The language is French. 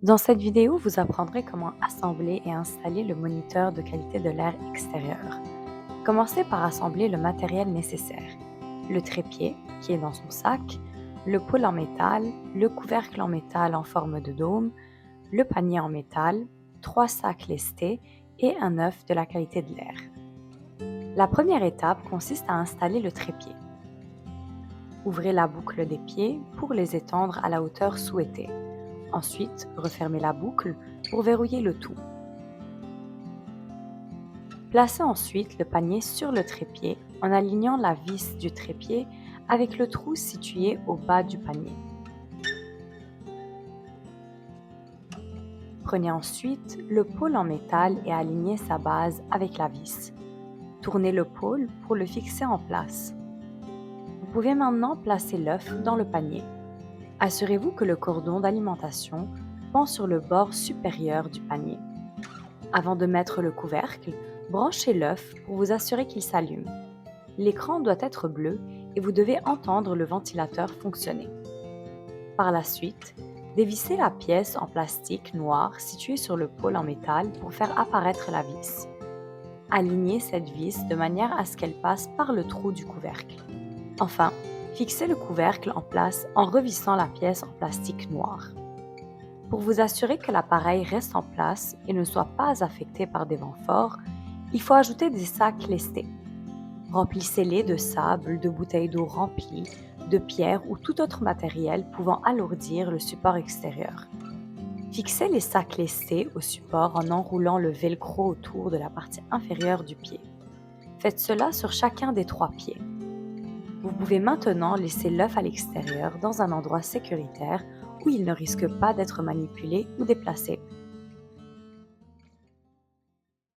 Dans cette vidéo, vous apprendrez comment assembler et installer le moniteur de qualité de l'air extérieur. Commencez par assembler le matériel nécessaire. Le trépied, qui est dans son sac, le pôle en métal, le couvercle en métal en forme de dôme, le panier en métal, 3 sacs lestés et un œuf de la qualité de l'air. La première étape consiste à installer le trépied. Ouvrez la boucle des pieds pour les étendre à la hauteur souhaitée. Ensuite, refermez la boucle pour verrouiller le tout. Placez ensuite le panier sur le trépied en alignant la vis du trépied avec le trou situé au bas du panier. Prenez ensuite le pôle en métal et alignez sa base avec la vis. Tournez le pôle pour le fixer en place. Vous pouvez maintenant placer l'œuf dans le panier. Assurez-vous que le cordon d'alimentation pend sur le bord supérieur du panier. Avant de mettre le couvercle, branchez l'œuf pour vous assurer qu'il s'allume. L'écran doit être bleu et vous devez entendre le ventilateur fonctionner. Par la suite, dévissez la pièce en plastique noir située sur le pôle en métal pour faire apparaître la vis. Alignez cette vis de manière à ce qu'elle passe par le trou du couvercle. Enfin, fixez le couvercle en place en revissant la pièce en plastique noir. Pour vous assurer que l'appareil reste en place et ne soit pas affecté par des vents forts, il faut ajouter des sacs lestés. Remplissez-les de sable, de bouteilles d'eau remplies, de pierres ou tout autre matériel pouvant alourdir le support extérieur. Fixez les sacs lestés au support en enroulant le velcro autour de la partie inférieure du pied. Faites cela sur chacun des 3 pieds. Vous pouvez maintenant laisser l'œuf à l'extérieur dans un endroit sécuritaire où il ne risque pas d'être manipulé ou déplacé.